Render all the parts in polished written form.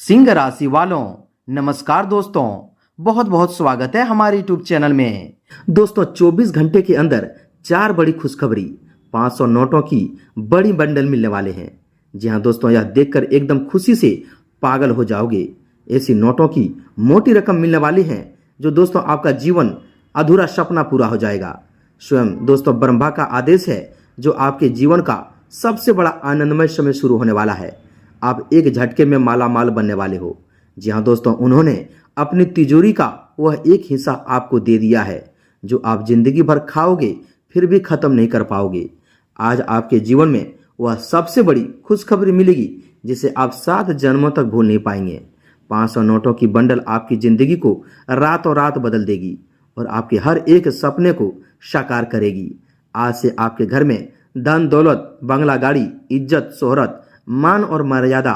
सिंह राशि वालों, नमस्कार दोस्तों। बहुत बहुत स्वागत है हमारे यूट्यूब चैनल में। दोस्तों 24 घंटे के अंदर 4 बड़ी खुशखबरी 500 नोटों की बड़ी बंडल मिलने वाले हैं। जी हाँ दोस्तों, यह देखकर एकदम खुशी से पागल हो जाओगे। ऐसी नोटों की मोटी रकम मिलने वाली है जो दोस्तों आपका जीवन अधूरा सपना पूरा हो जाएगा। स्वयं दोस्तों ब्रह्मा का आदेश है जो आपके जीवन का सबसे बड़ा आनंदमय समय शुरू होने वाला है। आप एक झटके में माला माल बनने वाले हो। जी हाँ दोस्तों, उन्होंने अपनी तिजोरी का वह एक हिस्सा आपको दे दिया है जो आप जिंदगी भर खाओगे फिर भी खत्म नहीं कर पाओगे। आज आपके जीवन में वह सबसे बड़ी खुशखबरी मिलेगी जिसे आप 7 जन्मों तक भूल नहीं पाएंगे। 500 नोटों की बंडल आपकी जिंदगी को रातों रात बदल देगी और आपके हर एक सपने को साकार करेगी। आज से आपके घर में धन दौलत, बंगला गाड़ी, इज्जत शोहरत, मान और मर्यादा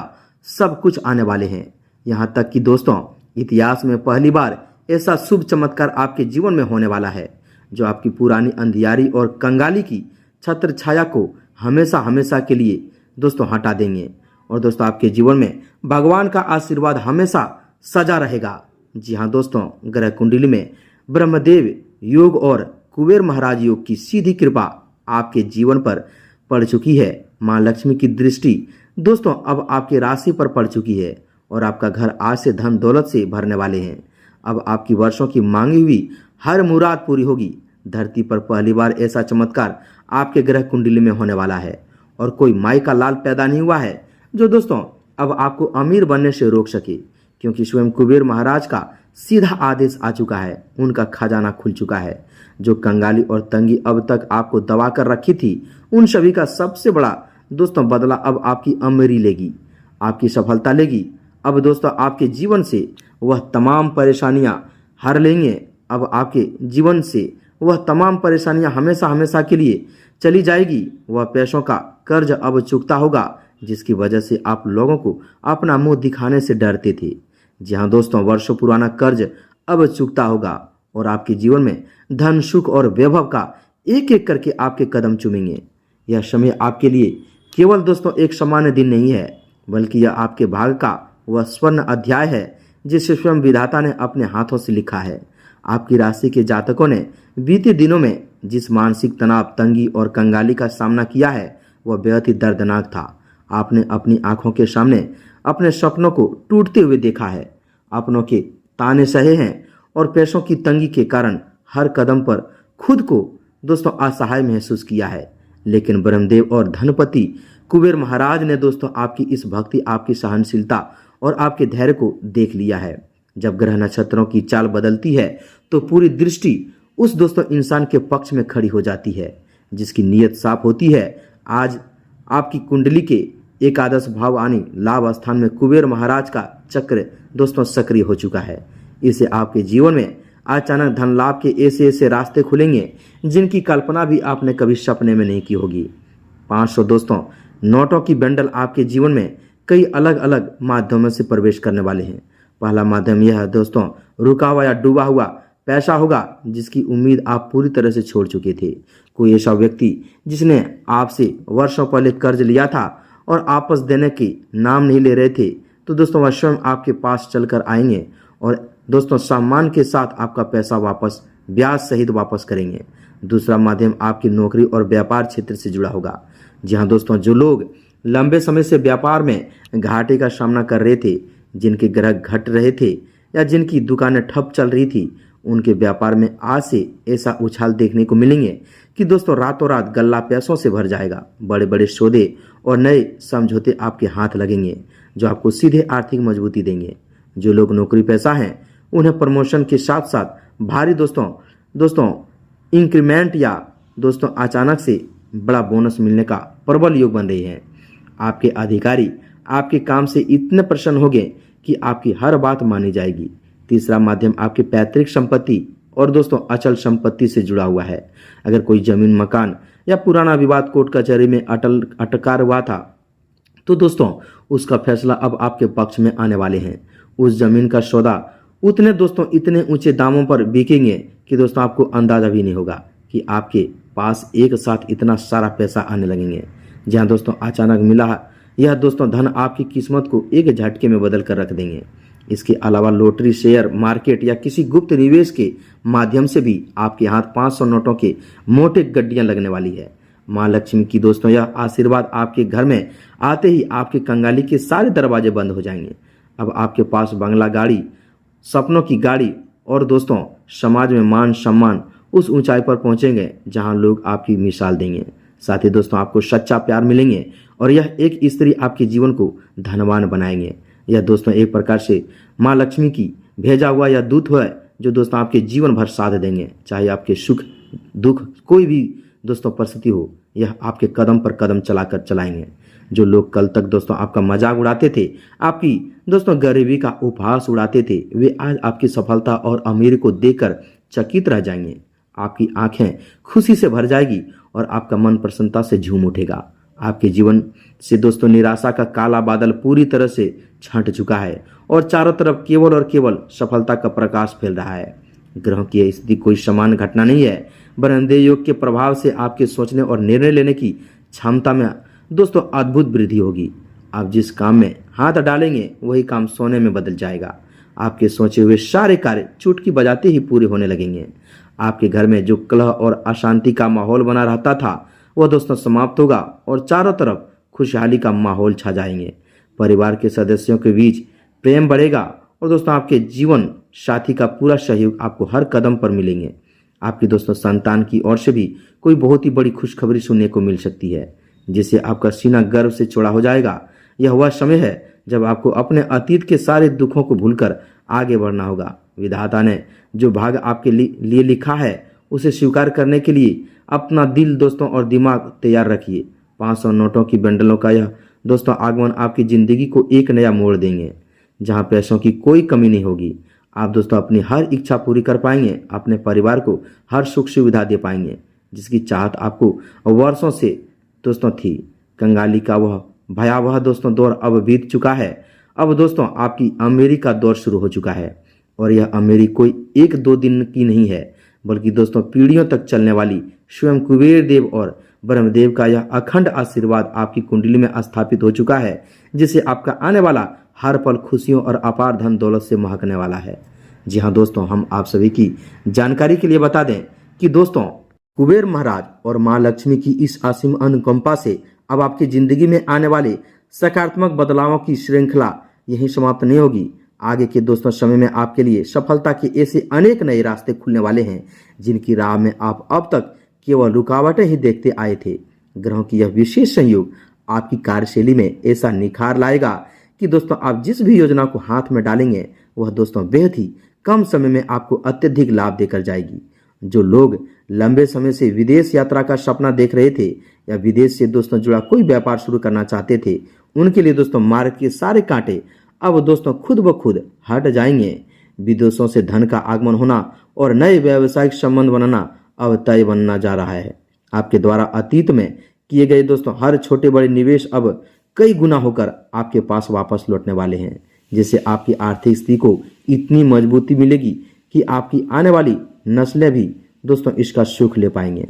सब कुछ आने वाले हैं। यहाँ तक कि दोस्तों इतिहास में पहली बार ऐसा शुभ चमत्कार आपके जीवन में होने वाला है जो आपकी पुरानी अंधियारी और कंगाली की छत्र छाया को हमेशा हमेशा के लिए दोस्तों हटा देंगे। और दोस्तों आपके जीवन में भगवान का आशीर्वाद हमेशा सजा रहेगा। जी हाँ दोस्तों, ग्रह कुंडली में ब्रह्मदेव योग और कुबेर महाराज योग की सीधी कृपा आपके जीवन पर पड़ चुकी है। मां लक्ष्मी की दृष्टि दोस्तों अब आपकी राशि पर पड़ चुकी है और आपका घर आज से धन दौलत से भरने वाले हैं। अब आपकी वर्षों की मांगी हुई हर मुराद पूरी होगी। धरती पर पहली बार ऐसा चमत्कार आपके ग्रह कुंडली में होने वाला है और कोई माई का लाल पैदा नहीं हुआ है जो दोस्तों अब आपको अमीर बनने से रोक सके, क्योंकि स्वयं कुबेर महाराज का सीधा आदेश आ चुका है। उनका खजाना खुल चुका है। जो कंगाली और तंगी अब तक आपको दबा कर रखी थी उन सभी का सबसे बड़ा दोस्तों बदला अब आपकी अमीरी लेगी, आपकी सफलता लेगी। अब दोस्तों आपके जीवन से वह तमाम परेशानियां हर लेंगे। अब आपके जीवन से वह तमाम परेशानियां हमेशा हमेशा के लिए चली जाएगी। वह पैसों का कर्ज अब चुकता होगा जिसकी वजह से आप लोगों को अपना मुंह दिखाने से डरते थे। जी हाँ दोस्तों, वर्षों पुराना कर्ज अब चुकता होगा और आपके जीवन में धन सुख और वैभव का एक एक करके आपके कदम चूमेंगे। यह समय आपके लिए केवल दोस्तों एक सामान्य दिन नहीं है, बल्कि यह आपके भाग्य का वह स्वर्ण अध्याय है जिसे स्वयं विधाता ने अपने हाथों से लिखा है। आपकी राशि के जातकों ने बीते दिनों में जिस मानसिक तनाव, तंगी और कंगाली का सामना किया है वह बेहद ही दर्दनाक था। आपने अपनी आंखों के सामने अपने सपनों को टूटते हुए देखा है, अपनों के ताने सहे हैं और पैसों की तंगी के कारण हर कदम पर खुद को दोस्तों असहाय महसूस किया है। लेकिन ब्रह्मदेव और धनपति कुबेर महाराज ने दोस्तों आपकी इस भक्ति, आपकी सहनशीलता और आपके धैर्य को देख लिया है। जब ग्रह नक्षत्रों की चाल बदलती है तो पूरी दृष्टि उस दोस्तों इंसान के पक्ष में खड़ी हो जाती है जिसकी नीयत साफ होती है। आज आपकी कुंडली के एकादश भाव यानी लाभ स्थान में कुबेर महाराज का चक्र दोस्तों सक्रिय हो चुका है। इसे आपके जीवन में अचानक धन लाभ के ऐसे ऐसे रास्ते खुलेंगे जिनकी कल्पना भी आपने कभी सपने में नहीं की होगी। 500 दोस्तों नोटों की बंडल आपके जीवन में कई अलग अलग माध्यमों से प्रवेश करने वाले हैं। पहला माध्यम यह है दोस्तों रुका हुआ या डूबा हुआ पैसा होगा जिसकी उम्मीद आप पूरी तरह से छोड़ चुके थे। कोई ऐसा व्यक्ति जिसने आपसे वर्षों पहले कर्ज लिया था और आपस देने की नाम नहीं ले रहे थे, तो दोस्तों वह स्वयं आपके पास चलकर आएंगे और दोस्तों सम्मान के साथ आपका पैसा वापस ब्याज सहित वापस करेंगे। दूसरा माध्यम आपकी नौकरी और व्यापार क्षेत्र से जुड़ा होगा। जी हाँ दोस्तों, जो लोग लंबे समय से व्यापार में घाटे का सामना कर रहे थे, जिनके ग्रह घट रहे थे या जिनकी दुकानें ठप चल रही थी, उनके व्यापार में आज से ऐसा उछाल देखने को मिलेंगे कि दोस्तों रातों रात गल्ला पैसों से भर जाएगा। बड़े बड़े सौदे और नए समझौते आपके हाथ लगेंगे जो आपको सीधे आर्थिक मजबूती देंगे। जो लोग नौकरी पेशा हैं उन्हें प्रमोशन के साथ साथ भारी दोस्तों इंक्रीमेंट या दोस्तों अचानक से बड़ा बोनस मिलने का प्रबल योग बन रही है। आपके अधिकारी आपके काम से इतने प्रसन्न होंगे कि आपकी हर बात मानी जाएगी। तीसरा माध्यम आपकी पैतृक संपत्ति और दोस्तों अचल संपत्ति से जुड़ा हुआ है। अगर कोई जमीन, मकान या पुराना विवाद कोर्ट कचहरी में अटका हुआ था तो दोस्तों उसका फैसला अब आपके पक्ष में आने वाले हैं। उस जमीन का सौदा इतने ऊंचे दामों पर बिकेंगे कि दोस्तों आपको अंदाजा भी नहीं होगा कि आपके पास एक साथ इतना सारा पैसा आने लगेंगे। जहां दोस्तों अचानक मिला यह दोस्तों धन आपकी किस्मत को एक झटके में बदल कर रख देंगे। इसके अलावा लॉटरी, शेयर मार्केट या किसी गुप्त निवेश के माध्यम से भी आपके हाथ 500 नोटों के मोटे गड्डियां लगने वाली है। माँ लक्ष्मी की दोस्तों यह आशीर्वाद आपके घर में आते ही आपके कंगाली के सारे दरवाजे बंद हो जाएंगे। अब आपके पास बंगला, गाड़ी, सपनों की गाड़ी और दोस्तों समाज में मान सम्मान उस ऊंचाई पर पहुंचेंगे जहां लोग आपकी मिसाल देंगे। साथ ही दोस्तों आपको सच्चा प्यार मिलेंगे और यह एक स्त्री आपके जीवन को धनवान बनाएंगे। यह दोस्तों एक प्रकार से माँ लक्ष्मी की भेजा हुआ यह दूत है जो दोस्तों आपके जीवन भर साथ देंगे। चाहे आपके सुख दुख कोई भी दोस्तों परिस्थिति हो, यह आपके कदम पर कदम चलाकर चलाएंगे। जो लोग कल तक दोस्तों आपका मजाक उड़ाते थे, आपकी दोस्तों गरीबी का उपहास उड़ाते थे, वे आज आपकी सफलता और अमीरी को देखकर चकित रह जाएंगे। आपकी आंखें खुशी से भर जाएगी और आपका मन प्रसन्नता से झूम उठेगा। आपके जीवन से दोस्तों निराशा का काला बादल पूरी तरह से छंट चुका है और चारों तरफ केवल और केवल सफलता का प्रकाश फैल रहा है। ग्रहों की यह स्थिति कोई सामान्य घटना नहीं है, वरन योग के प्रभाव से आपके सोचने और निर्णय लेने की क्षमता में दोस्तों अद्भुत वृद्धि होगी। आप जिस काम में हाथ डालेंगे वही काम सोने में बदल जाएगा। आपके सोचे हुए सारे कार्य चुटकी बजाते ही पूरे होने लगेंगे। आपके घर में जो कलह और अशांति का माहौल बना रहता था वह दोस्तों समाप्त होगा और चारों तरफ खुशहाली का माहौल छा जाएंगे। परिवार के सदस्यों के बीच प्रेम बढ़ेगा और दोस्तों आपके जीवन साथी का पूरा सहयोग आपको हर कदम पर मिलेंगे। आपकी दोस्तों संतान की ओर से भी कोई बहुत ही बड़ी खुशखबरी सुनने को मिल सकती है, जिससे आपका सीना गर्व से चौड़ा हो जाएगा। यह वह समय है जब आपको अपने अतीत के सारे दुखों को भूलकर आगे बढ़ना होगा। विधाता ने जो भाग आपके लिए लिखा है उसे स्वीकार करने के लिए अपना दिल दोस्तों और दिमाग तैयार रखिए। 500 नोटों की बंडलों का यह दोस्तों आगमन आपकी जिंदगी को एक नया मोड़ देंगे, जहां पैसों की कोई कमी नहीं होगी। आप दोस्तों अपनी हर इच्छा पूरी कर पाएंगे, अपने परिवार को हर सुख सुविधा दे पाएंगे जिसकी चाहत आपको वर्षों से दोस्तों थी। कंगाली का वह भयावह दोस्तों दौर अब बीत चुका है। अब दोस्तों आपकी अमीरी का दौर शुरू हो चुका है और यह अमीरी कोई 1-2 दिन की नहीं है, बल्कि दोस्तों पीढ़ियों तक चलने वाली स्वयं कुबेर देव और ब्रह्मदेव का यह अखंड आशीर्वाद आपकी कुंडली में स्थापित हो चुका है, जिससे आपका आने वाला हर पल खुशियों और अपार धन दौलत से महकने वाला है। जी हाँ दोस्तों, हम आप सभी की जानकारी के लिए बता दें कि दोस्तों कुबेर महाराज और माँ लक्ष्मी की इस असीम अनुकंपा से अब आपकी जिंदगी में आने वाले सकारात्मक बदलावों की श्रृंखला यहीं समाप्त नहीं होगी। आगे के दोस्तों समय में आपके लिए सफलता के ऐसे अनेक नए रास्ते खुलने वाले हैं जिनकी राह में आप अब तक केवल रुकावटें ही देखते आए थे। ग्रहों की यह विशेष संयोग आपकी कार्यशैली में ऐसा निखार लाएगा कि दोस्तों आप जिस भी योजना को हाथ में डालेंगे वह दोस्तों बेहद ही कम समय में आपको अत्यधिक लाभ देकर जाएगी। जो लोग लंबे समय से विदेश यात्रा का सपना देख रहे थे या विदेश से दोस्तों जुड़ा कोई व्यापार शुरू करना चाहते थे, उनके लिए दोस्तों मार्ग के सारे कांटे अब दोस्तों खुद ब खुद हट जाएंगे। विदेशों से धन का आगमन होना और नए व्यावसायिक संबंध बनाना अब तय बनना जा रहा है। आपके द्वारा अतीत में किए गए दोस्तों हर छोटे बड़े निवेश अब कई गुना होकर आपके पास वापस लौटने वाले हैं, जिससे आपकी आर्थिक स्थिति को इतनी मजबूती मिलेगी कि आपकी आने वाली नस्लें भी दोस्तों इसका सुख ले पाएंगे।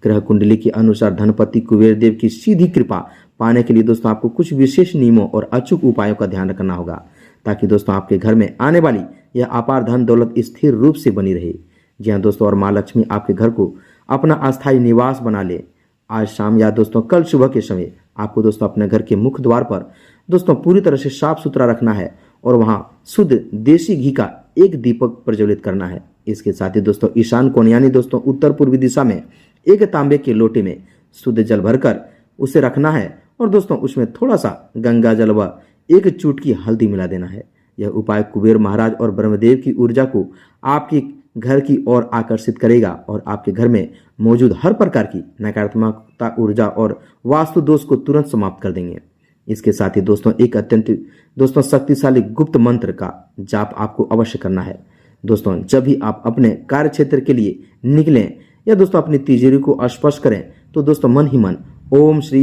ग्रह कुंडली के अनुसार धनपति कुबेर देव की सीधी कृपा पाने के लिए दोस्तों आपको कुछ विशेष नियमों और अचूक उपायों का ध्यान रखना होगा, ताकि दोस्तों आपके घर में आने वाली यह अपार धन दौलत स्थिर रूप से बनी रहे। जी हाँ दोस्तों, और माँ लक्ष्मी आपके घर को अपना अस्थायी निवास बना ले। आज शाम या दोस्तों कल सुबह के समय आपको दोस्तों अपने घर के मुख्य द्वार पर दोस्तों पूरी तरह से साफ सुथरा रखना है और वहां शुद्ध देसी घी का एक दीपक प्रज्वलित करना है। इसके साथ ही दोस्तों ईशान कोण यानी दोस्तों उत्तर पूर्वी दिशा में एक तांबे के लोटे में शुद्ध जल भरकर उसे रखना है और दोस्तों उसमें थोड़ा सा गंगा जल व एक चुटकी हल्दी मिला देना है। यह उपाय कुबेर महाराज और ब्रह्मदेव की ऊर्जा को आपके घर की ओर आकर्षित करेगा और आपके घर में मौजूद हर प्रकार की नकारात्मकता ऊर्जा और वास्तु दोष को तुरंत समाप्त कर देंगे। इसके साथ ही दोस्तों एक अत्यंत दोस्तों शक्तिशाली गुप्त मंत्र का जाप आपको अवश्य करना है। दोस्तों जब भी आप अपने कार्य क्षेत्र के लिए निकलें या दोस्तों अपनी तिजोरी को स्पर्श करें तो दोस्तों मन ही मन ओम श्री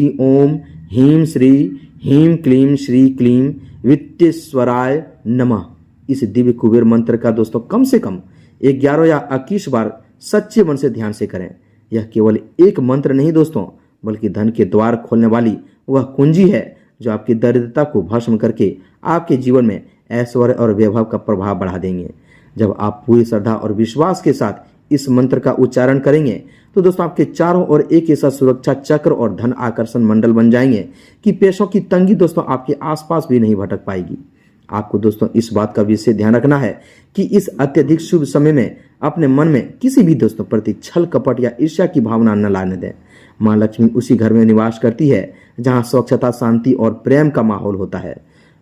हीम क्लीम श्री क्लीम वित्तेश्वराय नमः इस दिव्य कुबेर मंत्र का दोस्तों कम से कम 11 या 21 बार सच्चे मन से ध्यान से करें। यह केवल एक मंत्र नहीं दोस्तों, बल्कि धन के द्वार खोलने वाली वह कुंजी है जो आपकी दरिद्रता को भस्म करके आपके जीवन में ऐश्वर्य और वैभव का प्रभाव बढ़ा देंगे। जब आप पूरी श्रद्धा और विश्वास के साथ इस मंत्र का उच्चारण करेंगे तो दोस्तों आपके चारों ओर एक ऐसा सुरक्षा चक्र और धन आकर्षण मंडल बन जाएंगे कि पैसों की तंगी दोस्तों आपके आसपास भी नहीं भटक पाएगी। आपको दोस्तों इस बात का विशेष ध्यान रखना है कि इस अत्यधिक शुभ समय में अपने मन में किसी भी दोस्तों प्रति छल कपट या ईर्ष्या की भावना न लाने दें। माँ लक्ष्मी उसी घर में निवास करती है जहाँ स्वच्छता, शांति और प्रेम का माहौल होता है।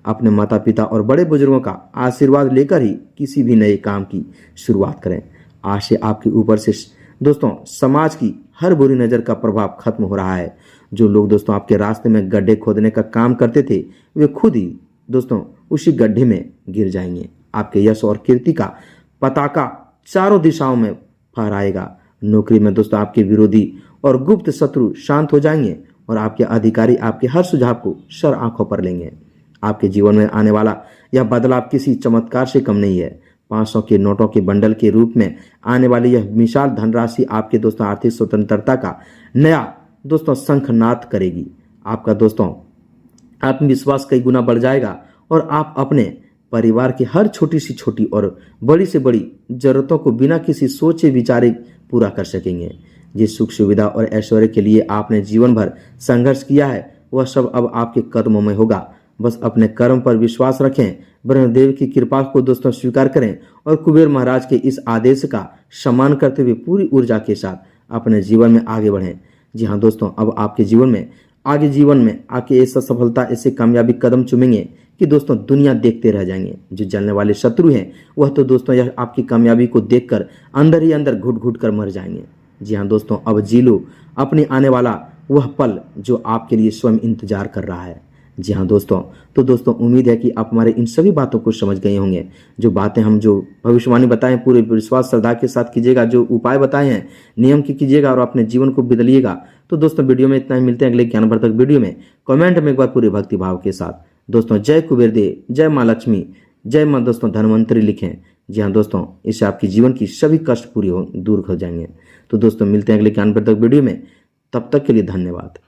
अपने माता पिता और बड़े बुजुर्गों का आशीर्वाद लेकर ही किसी भी नए काम की शुरुआत करें। आज से आपके ऊपर से दोस्तों समाज की हर बुरी नज़र का प्रभाव खत्म हो रहा है। जो लोग दोस्तों आपके रास्ते में गड्ढे खोदने का काम करते थे वे खुद ही दोस्तों उसी गड्ढे में गिर जाएंगे। आपके यश और कीर्ति का पताका चारों दिशाओं में फहराएगा। नौकरी में दोस्तों आपके विरोधी और गुप्त शत्रु शांत हो जाएंगे और आपके अधिकारी आपके हर सुझाव को सर आंखों पर लेंगे। आपके जीवन में आने वाला यह बदलाव किसी चमत्कार से कम नहीं है। 500 के नोटों के बंडल के रूप में आने वाली यह विशाल धनराशि आपके दोस्तों आर्थिक स्वतंत्रता का नया दोस्तों शंखनाद करेगी। आपका दोस्तों आत्मविश्वास कई गुना बढ़ जाएगा और आप अपने परिवार की हर छोटी से छोटी और बड़ी से बड़ी जरूरतों को बिना किसी सोचे विचारे पूरा कर सकेंगे। जिस सुख सुविधा और ऐश्वर्य के लिए आपने जीवन भर संघर्ष किया है वह सब अब आपके कदमों में होगा। बस अपने कर्म पर विश्वास रखें, ब्रह्मदेव की कृपा को दोस्तों स्वीकार करें और कुबेर महाराज के इस आदेश का सम्मान करते हुए पूरी ऊर्जा के साथ अपने जीवन में आगे बढ़ें। जी हाँ दोस्तों, अब आपके जीवन में आके ऐसा सफलता, ऐसे कामयाबी कदम चुमेंगे कि दोस्तों दुनिया देखते रह जाएंगे। जो जलने वाले शत्रु हैं वह तो दोस्तों यह आपकी कामयाबी को देखकर अंदर ही अंदर घुट घुट कर मर जाएंगे। जी हाँ दोस्तों, अब जी लो अपने आने वाला वह पल जो आपके लिए स्वयं इंतजार कर रहा है। जी हाँ दोस्तों, तो दोस्तों उम्मीद है कि आप हमारे इन सभी बातों को समझ गए होंगे। जो बातें हम जो भविष्यवाणी बताएं पूरे विश्वास श्रद्धा के साथ कीजिएगा, जो उपाय बताए हैं नियम की कीजिएगा और अपने जीवन को बदलिएगा। तो दोस्तों वीडियो में इतना ही, मिलते हैं अगले ज्ञानवर्धक वीडियो में। कमेंट में एक बार पूरे भक्ति भाव के साथ दोस्तों जय कुबेर देव, जय माँ लक्ष्मी, जय माँ दोस्तों धनवंतरी लिखें। जी हाँ दोस्तों, इससे आपके जीवन की सभी कष्ट दूर हो जाएंगे। तो दोस्तों मिलते हैं अगले ज्ञानवर्धक वीडियो में, तब तक के लिए धन्यवाद।